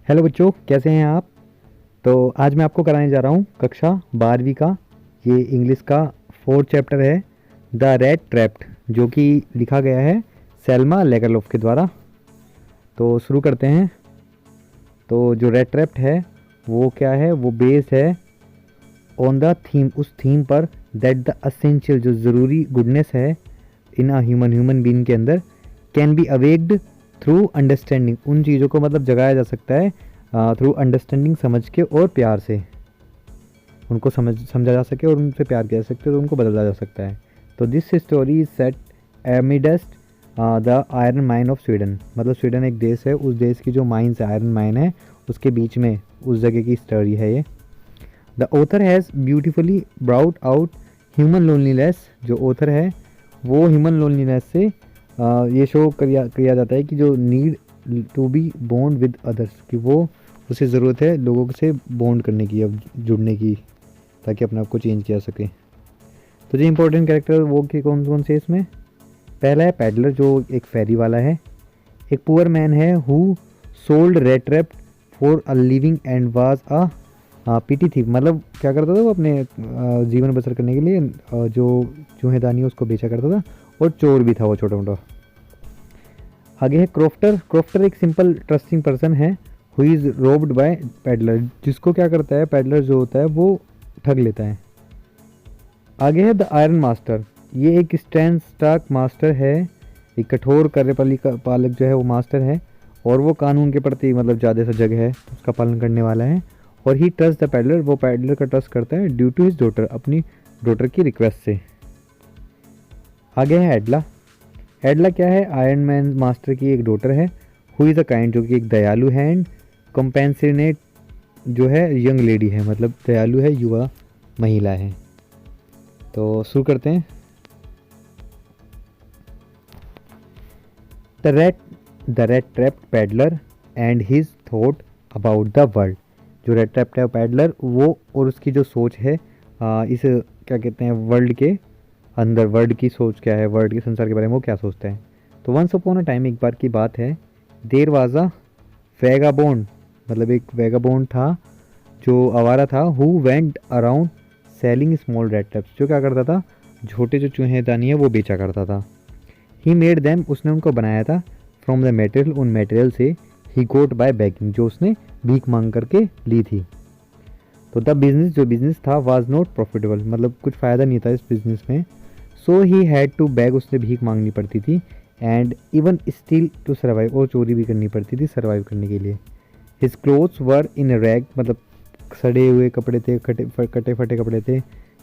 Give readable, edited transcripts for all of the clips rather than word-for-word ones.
Hello बच्चों, कैसे हैं आप। तो आज मैं आपको कराने जा रहा हूँ कक्षा 12वीं का ये इंग्लिश का 4th चैप्टर है द रैट ट्रैप्ड, जो कि लिखा गया है सेल्मा लेगरलोफ के द्वारा। तो शुरू करते हैं। तो जो रैट ट्रैप्ड है वो क्या है, वो बेस्ड है ऑन द थीम, उस थीम पर दैट द असेंशियल, जो ज़रूरी गुडनेस है इन अ ह्यूमन बीइंग के अंदर, कैन बी अवेक्ड थ्रू अंडरस्टैंडिंग। उन चीज़ों को मतलब जगाया जा सकता है थ्रू अंडरस्टैंडिंग, समझ के और प्यार से उनको समझा जा सके और उनसे प्यार किया जा सकते तो उनको बदला जा सकता है। तो this story is set amidst the iron mine of Sweden. मतलब स्वीडन एक देश है, उस देश की जो माइंस है, आयरन माइन है, उसके बीच में उस जगह की स्टोरी है ये। The author has beautifully brought out human loneliness. जो ऑथर है वो ह्यूमन लोनलीनेस से ये शो किया जाता है कि जो need to be bond with others, कि वो उसे ज़रूरत है लोगों से बॉन्ड करने की, अब जुड़ने की, ताकि अपने आप को चेंज किया सके। तो जो इंपॉर्टेंट कैरेक्टर वो कि कौन कौन से इसमें, पहला है पैडलर, जो एक फेरी वाला है। एक पुअर मैन है who sold red trap for a living and was a PT थी। मतलब क्या करता था वो अपने जीवन बसर करने के लिए जो चूहेदानी उसको बेचा करता था, और चोर भी था वो छोटा मोटा। आगे है क्रोफ्टर। क्रोफ्टर एक सिंपल ट्रस्टिंग पर्सन है who is robbed by peddler, जिसको क्या करता है पैडलर जो होता है वो ठग लेता है। आगे है द आयरन मास्टर। ये एक स्टैंड स्टार्क मास्टर है, एक कठोर कार्यपालक जो है वो मास्टर है, और वो कानून के प्रति मतलब ज़्यादा सा जग है, उसका पालन करने वाला है। और ही ट्रस्ट द पैडलर, वो पैडलर का ट्रस्ट करता है ड्यू टू हिज डॉटर, अपनी डॉटर की रिक्वेस्ट से। आगे है एडला। एडला क्या है, आयरन मैन मास्टर की एक डॉटर है, हु इज़ अ काइंड, जो कि एक दयालु है, एंड कंपेंसेनेट जो है यंग लेडी है, मतलब दयालु है, युवा महिला है। तो शुरू करते हैं। The red trapped peddler and his thought about the world. जो रेड ट्रैप्ड है पैडलर, वो और उसकी जो सोच है इस क्या कहते हैं वर्ल्ड के अंदर, वर्ल्ड की सोच क्या है, वर्ल्ड के संसार के बारे में वो क्या सोचता है। तो वंस अपॉन अ टाइम, एक बार की बात है, देर वाज अ वैगाबॉन्ड, मतलब एक वैगाबॉन्ड था जो आवारा था, who went around selling small red traps, जो क्या करता था छोटे जो चूहेदानी है वो बेचा करता था। ही मेड देम, उसने उनको बनाया था, फ्रॉम द मटेरियल, उन मटेरियल से, ही गोट बाय बैगिंग, जो उसने भीख मांग करके ली थी। तो द बिजनेस, जो बिजनेस था, वाज नॉट प्रॉफिटेबल, मतलब कुछ फ़ायदा नहीं था इस बिजनेस में। So he had to beg, उसने भीख मांगनी पड़ती थी, and even steal to survive, और चोरी भी करनी पड़ती थी सर्वाइव करने के लिए। हिज क्लोथ्स वर इन रैग, मतलब सड़े हुए कपड़े थे, कटे फटे कपड़े थे।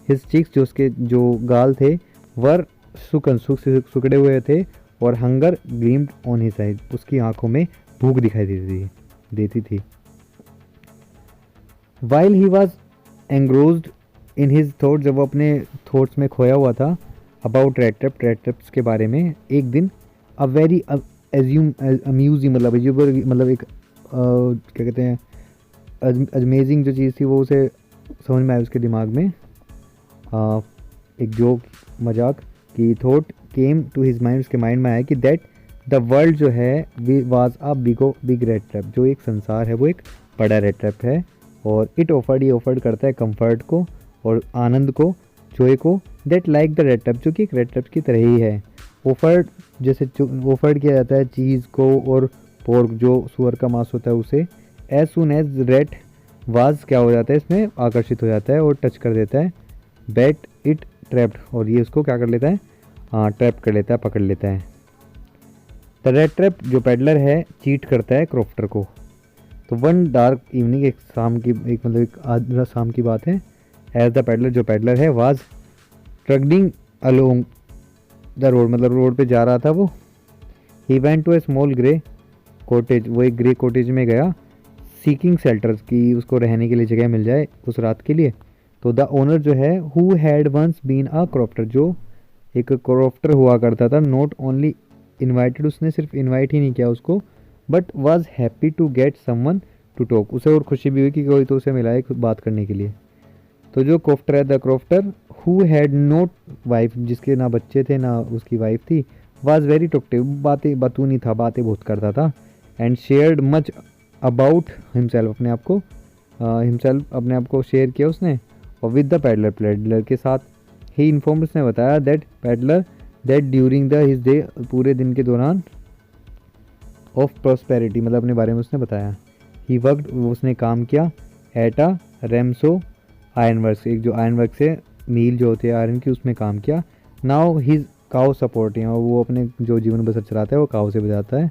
हिज चिक्स, जो उसके जो गाल थे, वर सुकड़े हुए थे, और hunger gleamed on his eyes, उसकी आंखों में भूख दिखाई देती थी। While he was engrossed in his thought, जब वो अपने थॉट्स में खोया हुआ था, अबाउट रेड ट्रैप्स के बारे में, एक दिन अ वेरी अम्यूजिंग, मतलब एक क्या कहते हैं अमेजिंग जो चीज़ थी वो उसे समझ में आई, उसके दिमाग में एक जोक, मजाक की thought came to his mind, उसके माइंड में आया कि दैट द वर्ल्ड जो है was a big rat trap, जो एक संसार है वो एक बड़ा रेड ट्रैप है, और इट ऑफर्ड करता है कंफर्ट को और आनंद को, जॉय को, that like the rat trap, जो कि एक रेड ट्रैप की तरह ही है। ऑफर्ड, जैसे ऑफर्ड किया जाता है चीज़ को और पोर्क, जो सुअर का मांस होता है, उसे as soon as rat was क्या हो जाता है, इसमें आकर्षित हो जाता है और टच कर देता है, बैट इट ट्रैप्ड, और ये उसको क्या कर लेता है, ट्रैप कर लेता है, पकड़ लेता है। द रेड ट्रैप, जो पेडलर है, चीट करता है क्रॉफ्टर को। तो वन डार्क इवनिंग, एक शाम की, एक मतलब एक आज शाम की बात है, एज द पेडलर, जो पेडलर है, was trudging along the road, मतलब रोड पे जा रहा था वो। He went to a small grey cottage, वो एक ग्रे कॉटेज में गया, सीकिंग शेल्टर्स की, उसको रहने के लिए जगह मिल जाए उस रात के लिए। तो द ओनर जो है, who had once been a crofter, जो एक क्रॉफ्टर हुआ करता था, नॉट ओनली इनवाइटेड, उसने सिर्फ इनवाइट ही नहीं किया उसको, but was happy to get someone to talk, उसे और खुशी भी हुई कि कोई तो उसे मिला है बात करने के लिए। तो जो क्रॉफ्टर है, the crofter who had note wife, जिसके ना बच्चे थे ना उसकी वाइफ थी, वाज वेरी टॉकटिव, बातें बतूनी था, बातें बहुत करता था, and shared much about himself, अपने आप को हिमसेल्फ अपने आप को शेयर किया उसने, और विद द पैडलर, पैडलर के साथ। ही इन्फॉर्म, उसने बताया that peddler that during the his day, पूरे दिन के दौरान, ऑफ प्रॉस्पेरिटी मतलब अपने बारे में उसने बताया। ही वर्कड, उसने काम किया, एट अ रेमसो आयरन वर्क्स, एक जो आयरन वर्क से मील जो होती है आयरन की, उसमें काम किया। नाउ हिज काउ सपोर्टिंग, और वो अपने जो जीवन बसर चलाता है वो काउ से बजाता है।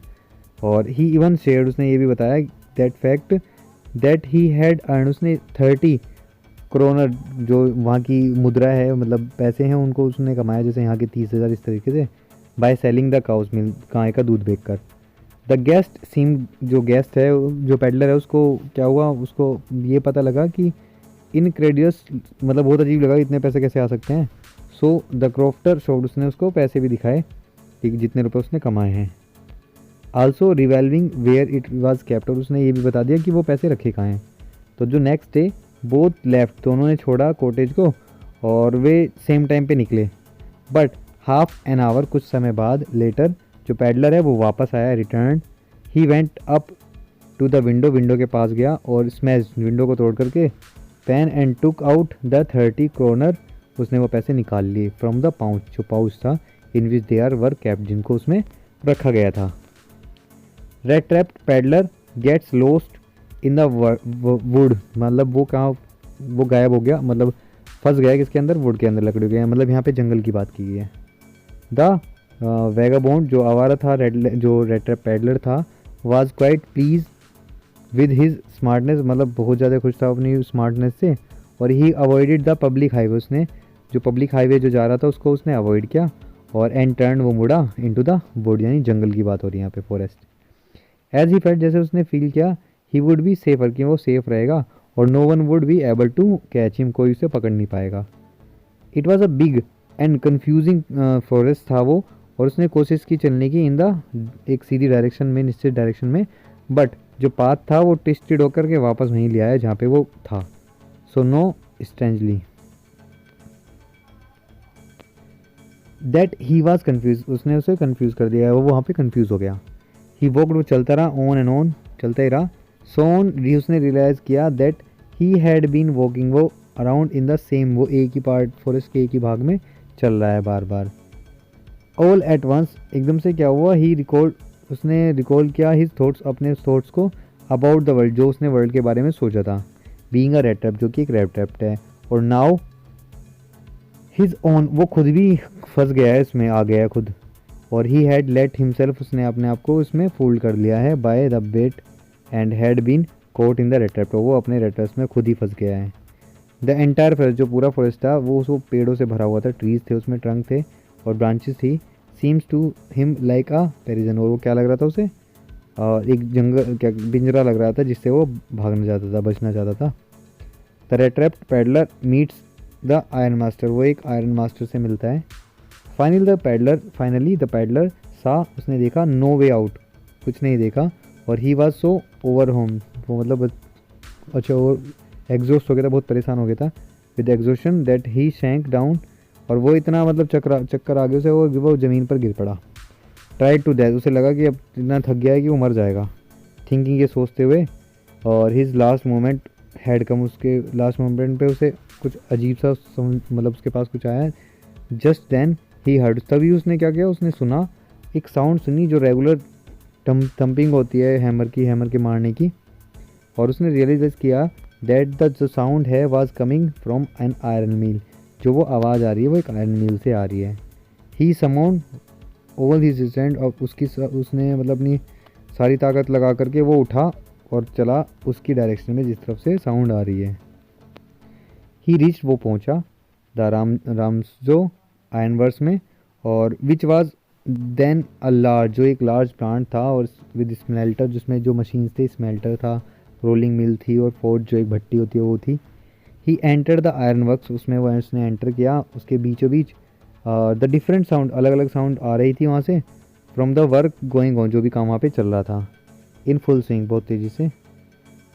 और ही इवन शेयर्ड, उसने ये भी बताया that fact that he had earn, उसने 30 क्रोनर, जो वहाँ की मुद्रा है मतलब पैसे हैं, उनको उसने कमाया जैसे यहाँ के 30,000 इस तरीके से, by selling the cow's milk, गाय का दूध बेच कर। द गेस्ट सीम, जो गेस्ट है जो पेडलर है उसको क्या हुआ, उसको ये पता लगा कि इनक्रेडियस, मतलब बहुत अजीब लगा, इतने पैसे कैसे आ सकते हैं। सो द क्रॉफ्टर शोड, उसने उसको पैसे भी दिखाए कि जितने रुपए उसने कमाए हैं। Also revealing where it was kept, और उसने ये भी बता दिया कि वो पैसे रखे कहाँ हैं। तो जो नेक्स्ट डे बोथ लेफ्ट, दोनों ने छोड़ा कॉटेज को और वे सेम टाइम पे निकले। बट हाफ एन आवर, कुछ समय बाद, लेटर, जो पैडलर है वो वापस आया, return. He went up to the window, window के पास गया और स्मैश, विंडो को तोड़ करके, pane and took out the 30 kronor, उसने वो पैसे निकाल लिए फ्रॉम द पाउच, जो पाउच था in which they are were kept, जिनको उसमें रखा गया था। Rat trapped peddler gets lost in the wood, मतलब वो कहाँ, वो गायब हो गया, मतलब फंस गया किसके अंदर, वुड के अंदर, लकड़ी के, मतलब यहाँ पे जंगल की बात की गई है। द वेगाबोंड, जो आवारा था, जो रेड ट्रैप पैडलर था, was quite please with his smartness, मतलब बहुत ज़्यादा खुश था अपनी स्मार्टनेस से। और ही अवॉइडेड द पब्लिक हाईवे, उसने जो पब्लिक हाईवे जो जा रहा था उसको उसने अवॉइड किया। और एंड टर्न, वो मुड़ा इनटू द वुड, यानी जंगल की बात हो रही है यहाँ पे, फॉरेस्ट। एज ही फेल्ट, जैसे उसने फील किया, ही वुड बी सेफर, कि वो सेफ रहेगा, और no one would be able to catch him, कोई उसे पकड़ नहीं पाएगा। It was a big and confusing forest था वो, और उसने कोशिश की चलने की इन द, एक सीधी डायरेक्शन में, निश्चित डायरेक्शन में, बट जो पाथ था वो ट्विस्टेड होकर के वापस वहीं ले आया जहाँ पे वो था। So no strangely that he was confuse, उसने उसे कन्फ्यूज कर दिया, वो वहाँ पे कन्फ्यूज हो गया। ही वॉकड, वो चलता रहा, ऑन एंड ऑन, चलता ही रहा। सोन, उसने रियलाइज़ किया that he had been walking, वो अराउंड इन द सेम, वो एक ही पार्ट, फॉरेस्ट के एक ही भाग में चल रहा है बार बार। ऑल एट वंस, एकदम से क्या हुआ, ही रिकॉर्ड, उसने रिकॉल किया हिज थॉट्स, अपने थॉट्स को, अबाउट द वर्ल्ड, जो उसने वर्ल्ड के बारे में सोचा था, बीइंग अ रेड ट्रैप, जो कि एक रेड ट्रैप है। और नाउ हिज ओन, वो खुद भी फंस गया है इसमें, आ गया है खुद। और ही हैड लेट हिमसेल्फ, उसने अपने आप को इसमें फूल कर लिया है, by the bait, and had been caught in the rat trap, वो अपने रेड ट्रैप में खुद ही फंस गया है। द एंटायर फॉरेस्ट, जो पूरा फॉरेस्ट था वो पेड़ों से भरा हुआ था, ट्रीज थे उसमें, ट्रंक थे और ब्रांचेस थी। Seems to him like a prison, और वो क्या लग रहा था उसे, एक जंगल, क्या पिंजरा लग रहा था जिससे वो भागना चाहता था, बचना चाहता था। The red trapped peddler meets the iron master, वो एक आयरन मास्टर से मिलता है। फाइनली द पैडलर सा, उसने देखा, नो वे आउट, कुछ नहीं देखा। और he was so over home, वो मतलब अच्छा वो एग्जॉस्ट हो गया था, बहुत परेशान हो गया था, with exhaustion that he shank down, और वो इतना मतलब चक्कर आ गया उसे, वो ज़मीन पर गिर पड़ा। ट्राई टू डेथ, उसे लगा कि अब इतना थक गया है कि वो मर जाएगा, थिंकिंग, ये सोचते हुए। और his last moment had come, उसके लास्ट मोमेंट पे उसे कुछ अजीब सा मतलब उसके पास कुछ आया। जस्ट देन ही हर्ड, तभी उसने क्या किया, उसने सुना, एक साउंड सुनी जो रेगुलर थम्पिंग होती है हैमर की, हैमर के मारने की। और उसने रियलाइज किया दैट द जो साउंड है was coming from an iron mill, जो वो आवाज़ आ रही है वो एक आयरन मिल से आ रही है। ही समोन ओवर हिज स्टैंड, और उसने मतलब अपनी सारी ताकत लगा करके वो उठा और चला उसकी डायरेक्शन में जिस तरफ से साउंड आ रही है। ही रीच, वो पहुंचा, द रामसो आयनवर्स में, और which was then a large, जो एक लार्ज प्लांट था, और विद स्मेल्टर, जिसमें जो मशीन्स थे, स्मेल्टर था, रोलिंग मिल थी, और फोर्ज जो एक भट्टी होती है वो थी। ही एंटर द आयरन वर्क्स, उसमें वो उसने एंटर किया, उसके बीचों बीच द डिफरेंट साउंड, अलग अलग साउंड आ रही थी वहाँ से, from the work going on, जो भी काम वहाँ पे चल रहा था, इन फुल स्विंग, बहुत तेज़ी से।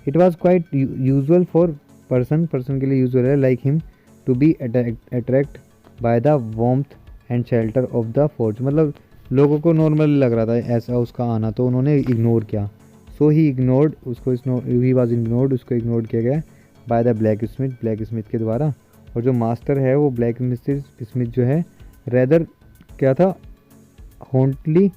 It was quite usual for person के लिए यूजल है, like him, to be attract by the warmth and shelter of the forge, मतलब लोगों को नॉर्मल लग रहा था ऐसा उसका आना, तो उन्होंने इग्नोर किया। सो ही इग्नोर्ड उसको ही वॉज इग्नोर्ड, उसको इग्नोर किया गया बाय द ब्लैक स्मिथ के द्वारा। और जो मास्टर है वो ब्लैक स्मिथ जो है रेदर क्या था, haughtily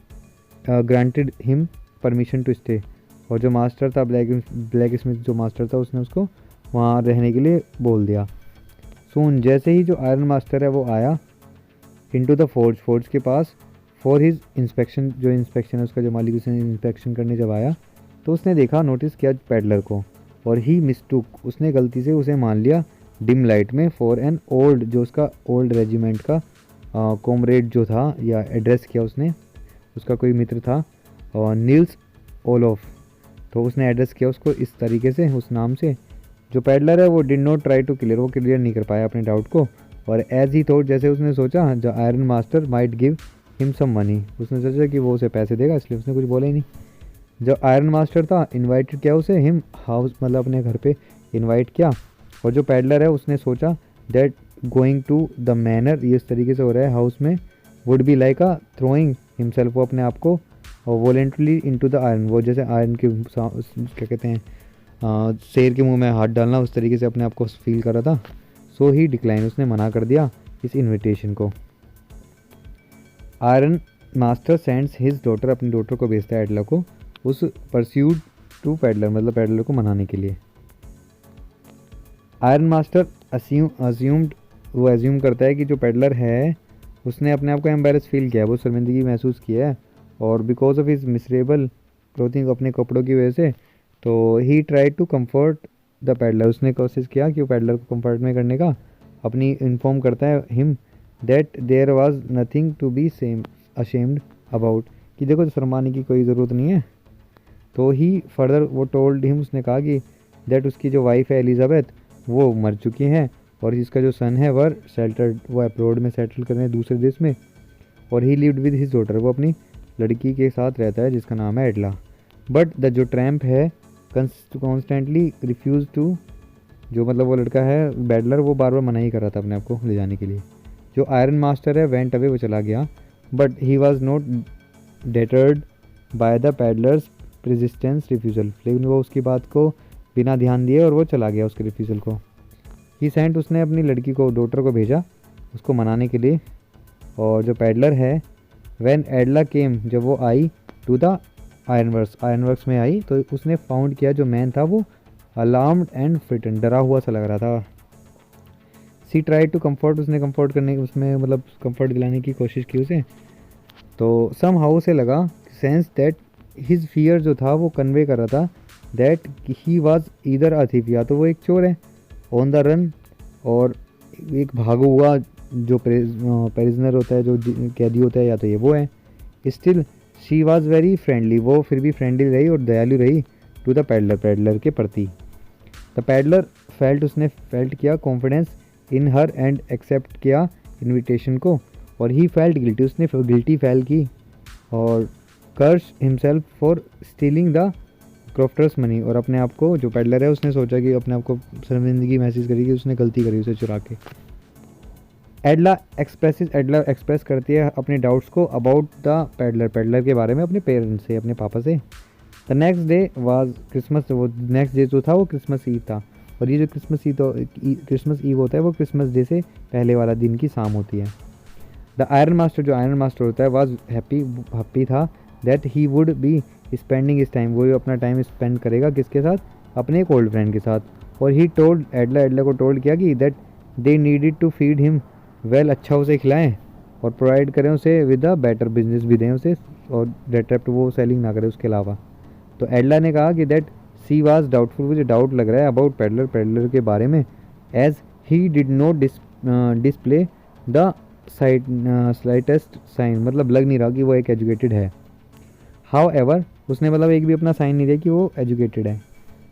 granted him permission to stay. और जो मास्टर था ब्लैक स्मिथ जो मास्टर था उसने उसको वहाँ रहने के लिए बोल दिया। सून जैसे ही जो आयरन मास्टर है वो आया इनटू द फोर्ज के पास फॉर हिज इंस्पेक्शन, जो इंस्पेक्शन है उसका जो मालिक उसे इंस्पेक्शन करने जब आया तो उसने देखा, नोटिस किया पैडलर को, और ही मिस्टूक उसने गलती से उसे मान लिया डिम लाइट में फॉर एन ओल्ड, जो उसका ओल्ड रेजिमेंट का कॉमरेड जो था, या एड्रेस किया उसने, उसका कोई मित्र था नील्स ओलोफ, तो उसने एड्रेस किया उसको इस तरीके से, उस नाम से। जो पैडलर है वो did not try to clear, वो क्लियर नहीं कर पाया अपने डाउट को। और एज ही थॉट, जैसे उसने सोचा the iron master might give him some money, उसने सोचा कि वो उसे पैसे देगा, इसलिए उसने कुछ बोला ही नहीं। जो आयरन मास्टर था इनवाइटेड किया उसे हिम हाउस, मतलब अपने घर पे इनवाइट किया। और जो पैडलर है उसने सोचा that going to the manor, ये इस तरीके से हो रहा है हाउस में, would be like a throwing himself, वो अपने आप को वॉलेंटली इनटू द आयरन, वो जैसे आयरन के क्या कहते हैं शेर के मुंह में हाथ डालना, उस तरीके से अपने आप को फील कर रहा था। सो ही डिक्लाइन, उसने मना कर दिया इस इनविटेशन को। Iron master sends his daughter, अपनी डॉटर को भेजता है एडला को उस परस्यूड टू पैडलर, मतलब पैडलर को मनाने के लिए। आयरन मास्टर अज्यूम्ड, वो एज्यूम करता है कि जो पैडलर है उसने अपने आप को एम्बेरस फील किया है, वो शर्मिंदगी महसूस किया है, और because of his miserable clothing, अपने कपड़ों की वजह से। तो he try to comfort the peddler, उसने कोशिश किया कि वो पैडलर को कंफर्ट में करने का, अपनी इन्फॉर्म करता है him that there was nothing to be ashamed about, कि देखो शर्माने की कोई ज़रूरत नहीं है। तो ही फर्दर वो टोल्ड हिम, उसने कहा कि दैट उसकी जो वाइफ है एलिजाबेथ वो मर चुकी हैं, और इसका जो सन है वर सेटल्ड, वो अब्रॉड में सेटल कर रहे हैं दूसरे देश में। और ही लिव्ड विद हिज डॉटर, वो अपनी लड़की के साथ रहता है जिसका नाम है एडला। बट द जो ट्रैम्प है कॉन्स्टेंटली रिफ्यूज़ टू, जो मतलब वो लड़का है बैडलर, वो बार बार मना ही कर रहा था अपने आप को ले जाने के लिए। जो आयरन मास्टर है वेंट अवे, वो चला गया, but he was not deterred by the peddler's resistance refusal, लेकिन वो उसकी बात को बिना ध्यान दिए और वो चला गया उसके रिफ्यूज़ल को। ही सेंट, उसने अपनी लड़की को, डॉटर को भेजा उसको मनाने के लिए। और जो पैडलर है व्हेन एडला केम, जब वो आई टू द आयरनवर्क्स में आई, तो उसने फाउंड किया जो मैन था वो अलार्म्ड एंड फ्रिटन, डरा हुआ सा लग रहा था। सी ट्राई टू कंफर्ट, उसने कंफर्ट करने, उसमें मतलब कंफर्ट दिलाने की कोशिश की उसे। तो सम हाउ से लगा सेंस दैट हिज फियर जो था वो कन्वे कर रहा था that he was either a thief, या तो वो एक चोर है ऑन द रन, और एक भागा हुआ जो प्रिजनर होता है, जो कैदी होता है, या तो ये वो है। Still she was very friendly, वो फिर भी फ्रेंडली रही और दयालु रही टू द पैडलर के प्रति। द पैडलर फेल्ट, उसने फेल्ट किया confidence in her and accept किया इनविटेशन को। और ही फेल्ट गिल्टी, उसने गिल्टी फैल की और curse himself for stealing the crofter's money, और अपने आप को, जो पैडलर है उसने सोचा कि अपने आप को शर्मिंदगी महसूस करी कि उसने गलती करी उसे चुरा के। एडला एक्सप्रेस करती है अपने डाउट्स को अबाउट द पैडलर के बारे में अपने पेरेंट्स से, अपने पापा से। The next day was Christmas, वो नेक्स्ट डे जो था वो क्रिसमस ईव था, और ये जो क्रिसमस ईव होता है वो क्रिसमस डे से पहले वाला दिन की शाम होती है। द आयरन मास्टर, जो आयरन मास्टर होता है, वाज हैप्पी था that he would be spending इस टाइम, वो अपना टाइम स्पेंड करेगा किसके साथ, अपने एक ओल्ड फ्रेंड के साथ। और ही टोल्ड एडला को टोल्ड किया कि that they needed to feed him well, अच्छा उसे खिलाएं और प्रोवाइड करें उसे विद अ बेटर, बिजनेस भी दें उसे, और दैट ट्रैप वो सेलिंग ना करे उसके अलावा। तो एडला ने कहा कि दैट सी वाज डाउटफुल, मुझे डाउट लग रहा है अबाउट पैडलर के बारे में, as he did not display the slightest sign, मतलब लग नहीं रहा कि वो एक एजुकेटेड है। हाउ एवर, उसने मतलब एक भी अपना साइन नहीं दिया कि वो एजुकेटेड है।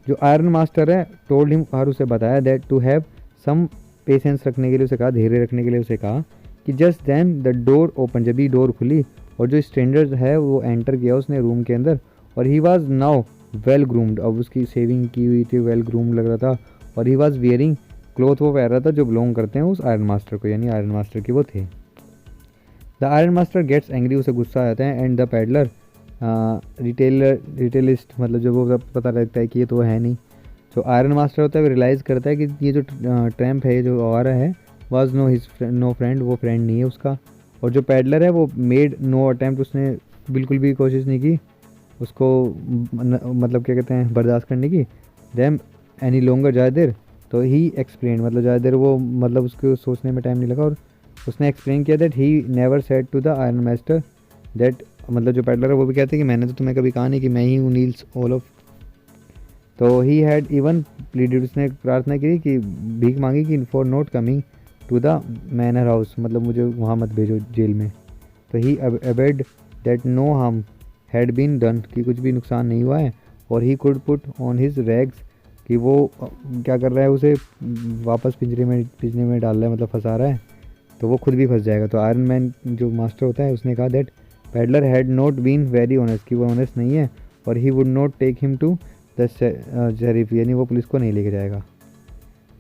जो आयरन मास्टर है टोल्ड हिम, और उसे बताया that to have some patience, रखने के लिए उसे कहा, धैर्य रखने के लिए उसे कहा कि just then the door open, जब ही डोर खुली और जो स्ट्रेंजर है वो एंटर किया उसने रूम के अंदर, और he was now well groomed, अब उसकी शेविंग की हुई थी, वेल ग्रूम्ड लग रहा था, और ही वॉज वियरिंग क्लोथ, वो पहन रहा था जो बिलोंग करते हैं उस आयरन मास्टर को, यानी आयरन मास्टर के वो थे। The iron master gets angry, उसे गुस्सा आता है, एंड द पैडलर रिटेलिस्ट, मतलब जो वो पता लगता है कि ये तो है नहीं। जो आयरन मास्टर होता है वो रियलाइज़ करता है कि ये जो ट्रैम्प है, ये जो आ रहा है, वाज नो फ्रेंड, वो फ्रेंड नहीं है उसका। और जो पैडलर है वो मेड नो अटैम्प्ट, उसने बिल्कुल भी कोशिश नहीं की उसको मतलब क्या कहते हैं, बर्दाश्त करने की। दैम एनी लॉन्गर ज़्यादा देर, तो ही एक्सप्लेन, मतलब ज़्यादा देर वो मतलब उसको सोचने में टाइम नहीं लगा, और उसने एक्सप्लेन किया that he never said to the iron master that, मतलब जो पैडलर है वो भी कहते हैं कि मैंने तो तुम्हें कभी कहा नहीं कि मैं ही हूँ नील्स ओलफ। तो ही हैड इवन प्लीडेड, उसने प्रार्थना की कि भीख मांगी कि for not coming to the manor house, मतलब मुझे वहाँ मत भेजो जेल में। तो he abed that no harm had been done, कि कुछ भी नुकसान नहीं हुआ है। और he could put on his rags, कि वो क्या कर रहा है, उसे वापस पिंजरे में डाल रहा है, मतलब फंसा रहा है, तो वो खुद भी फंस जाएगा। तो आयरन मैन जो मास्टर होता है उसने कहा that peddler had not been very honest, कि वो ऑनेस्ट नहीं है, और he would not take him to the sheriff, यानी वो पुलिस को नहीं लेके जाएगा।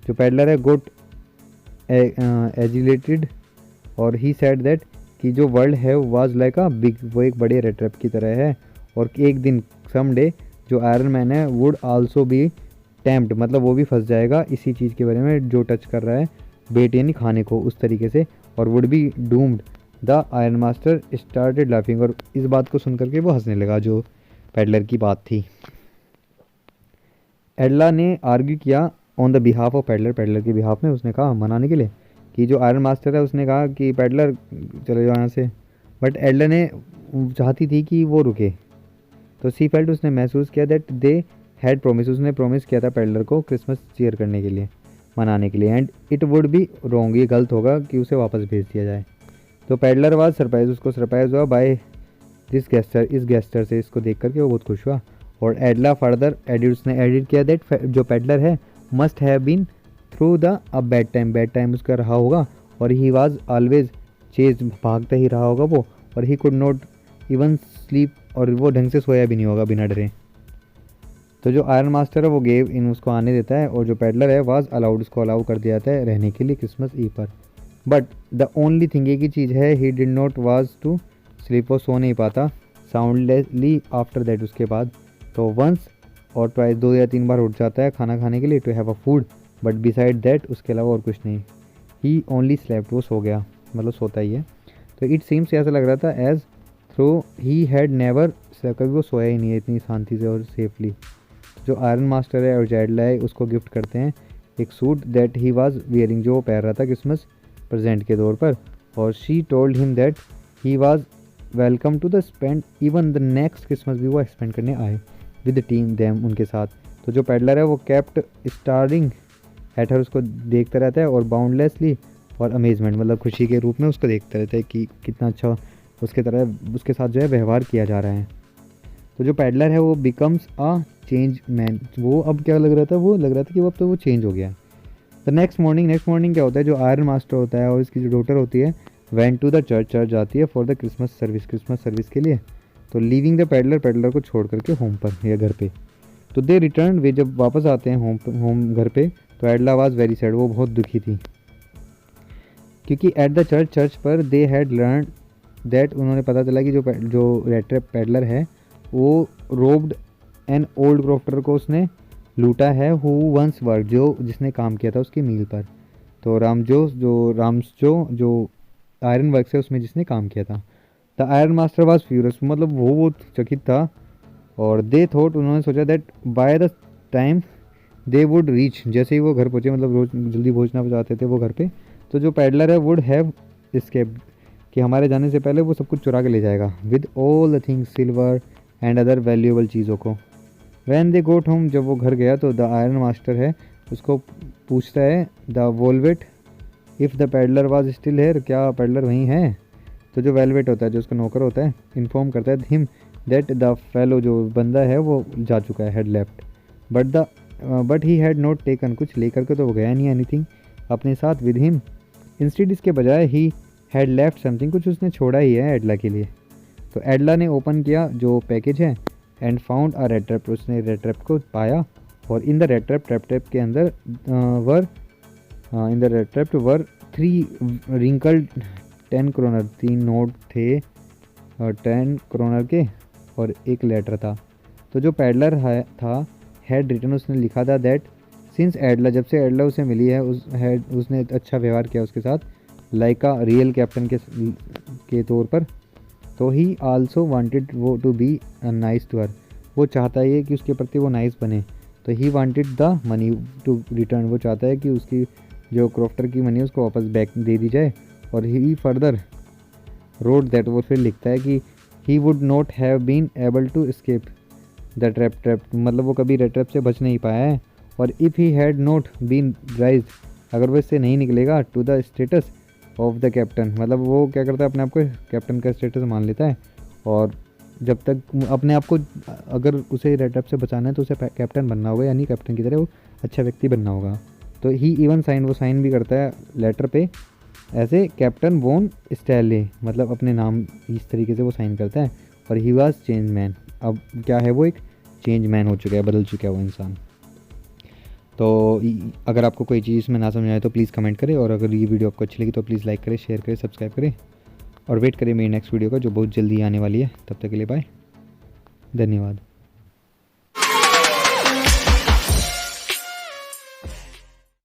जो पैडलर है गोट एजिलेटेड, और ही सेड दैट कि जो वर्ल्ड है वाज लाइक अ बिग, वो एक बड़े रेड ट्रैप की तरह है, और एक दिन समडे जो आयरन मैन है वुड आल्सो बी टेम्प्ट, मतलब वो भी फंस जाएगा इसी चीज़ के बारे में जो टच कर रहा है बेट यानी खाने को, उस तरीके से, और would be doomed. The iron master started laughing, और इस बात को सुन करके वो हंसने लगा जो पैडलर की बात थी। एडला ने आर्ग्यू किया on the behalf of peddler, peddler के बिहाफ में, उसने कहा मनाने के लिए कि जो आयरन मास्टर है उसने कहा कि पैडलर चले जाओ यहाँ से, बट एडला ने चाहती थी कि वो रुके। तो सी फेल्ट, उसने महसूस किया दैट दे हैड प्रोमिस, उसने प्रोमिस किया था पैडलर को क्रिसमस चीयर करने के लिए, मनाने के लिए, and it would be wrong, ये गलत होगा कि उसे वापस भेज दिया जाए। तो पैडलर वाज सरप्राइज, उसको सरप्राइज हुआ बाय दिस गेस्टर, इस गेस्टर से, इसको देख करके वो बहुत खुश हुआ। और एडला फर्दर एडिट, उसने एडिट किया दैट जो पैडलर है must have been through the a bad time उसका रहा होगा, और ही वाज ऑलवेज चेज, भागता ही रहा होगा वो, और he could not even sleep, और वो ढंग से सोया भी नहीं होगा बिना डरे। तो जो आयरन मास्टर है वो गेव इन, उसको आने देता है, और जो पैडलर है वाज अलाउड, उसको अलाउ कर दिया जाता है रहने के लिए क्रिसमस ईव पर। बट द ओनली थिंग, एक ही चीज़ है, he did not was to sleep, वो सो नहीं पाता साउंडलेसली आफ्टर दैट, उसके बाद। तो वंस और ट्वाइस, 2 या 3 बार उठ जाता है खाना खाने के लिए to have a food, but beside that, उसके अलावा और कुछ नहीं। ही ओनली स्लेप्ट, वो सो गया, मतलब सोता ही है। तो इट सीम्स, ऐसा लग रहा था as though he had never, कभी वो सोया ही नहीं है इतनी शांति से और सेफली। जो आयरन मास्टर है और जैडला है उसको गिफ्ट करते हैं एक suit that he was wearing, जो वो पहन रहा था क्रिसमस प्रेजेंट के तौर पर। और she told him that he was welcome to the spend even the next Christmas भी वो एक्सपेंड करने आए विद टीम दैम, उनके साथ। तो जो पैडलर है वो कैप्ट स्टारिंग एट हर, उसको देखता रहता है, और बाउंडलेसली, और अमेजमेंट, मतलब खुशी के रूप में उसको देखता रहता है कि कितना अच्छा उसके तरह उसके साथ जो है व्यवहार किया जा रहा है। तो जो पैडलर है वो बिकम्स अ चेंज मैन, वो अब क्या लग रहा था, वो लग रहा था कि वो अब तो वो चेंज हो गया है। द नेक्स्ट मॉर्निंग क्या होता है, जो आयरन मास्टर होता है और इसकी जो डॉटर होती है वेंट टू द चर्च जाती है फॉर द क्रिसमस सर्विस के लिए। तो लीविंग द पैडलर को छोड़ करके होम पर या घर पे। तो दे रिटर्न, वे जब वापस आते हैं होम घर पे, तो एडला वाज वेरी सैड, वो बहुत दुखी थी, क्योंकि एट द चर्च पर दे हैड लर्न दैट, उन्होंने पता चला कि जो रेड ट्रैप पैडलर है वो रोब्ड एन ओल्ड क्रॉफ्टर को उसने लूटा है, हु वंस वर्क, जो जिसने काम किया था उसकी मील पर। तो राम्सजो जो आयरन वर्क है उसमें जिसने काम किया था। The iron master was furious, मतलब वो चकित था। और दे थॉट, उन्होंने सोचा that by the time they would reach, जैसे ही वो घर पहुँचे, मतलब रोज जल्दी पहुँचना चाहते थे वो घर पे, तो जो पैडलर है वुड हैव एस्केप्ड, कि हमारे जाने से पहले वो सब कुछ चुरा के ले जाएगा with all the things, silver and other valuable चीज़ों को। वैन दे गोट होम, जब वो घर गया तो द आयरन मास्टर है उसको पूछता है the valet if the peddler was still here, क्या पैडलर वहीं है। तो जो वेलवेट होता है, जो उसका नौकर होता है, इन्फॉर्म करता है हिम दैट द फेलो, जो बंदा है वो जा चुका है, had left, but he had not taken, कुछ लेकर के तो वो गया नहीं एनीथिंग अपने साथ विद हिम, इंस्टेड इसके बजाय ही हैड लेफ्ट समथिंग, कुछ उसने छोड़ा ही है एडला के लिए। तो एडला ने ओपन किया जो पैकेज है and found a rat trap, उसने रेड ट्रैप को पाया, और इन द रेड ट्रैप के अंदर in the rat trap were 3 wrinkled 10 kronor, 3 note थे 10 क्रोनर के, और एक लेटर था। तो जो पैडलर था हैड रिटन, उसने लिखा था दैट सिंस एडला, जब से एडला उसे मिली है उसने अच्छा व्यवहार किया उसके साथ लाइक अ रियल कैप्टन के तौर पर। तो ही आल्सो वांटेड वो to be nice to her, वो चाहता है कि उसके प्रति वो नाइस बने। तो he wanted the money to return, वो चाहता है कि उसकी जो क्रॉफ्टर की मनी उसको वापस बैक दे दी जाए। और ही फर्दर रोड दैट, वो फिर लिखता है कि he would not have been able to escape the trap, मतलब वो कभी रेड ट्रैप से बच नहीं पाया है। और if he had not been rise, अगर वो इससे नहीं निकलेगा to the status of the captain, मतलब वो क्या करता है अपने आप को कैप्टन का स्टेटस मान लेता है। और जब तक अपने आप को, अगर उसे रेड ट्रैप से बचाना है तो उसे कैप्टन बनना होगा, यानी कैप्टन की तरह वो अच्छा व्यक्ति बनना होगा। तो ही इवन साइन, वो साइन भी करता है लेटर पे ऐसे कैप्टन वोन स्टैले, मतलब अपने नाम इस तरीके से वो साइन करता है। और ही वाज चेंज मैन, अब क्या है वो एक चेंज मैन हो चुका है, बदल चुका है वो इंसान। तो अगर आपको कोई चीज़ में ना समझ आए तो प्लीज़ कमेंट करें, और अगर ये वीडियो आपको अच्छी लगी तो प्लीज़ लाइक करें, शेयर करें, सब्सक्राइब करें, और वेट करें मेरी नेक्स्ट वीडियो का जो बहुत जल्दी आने वाली है। तब तक के लिए बाय, धन्यवाद।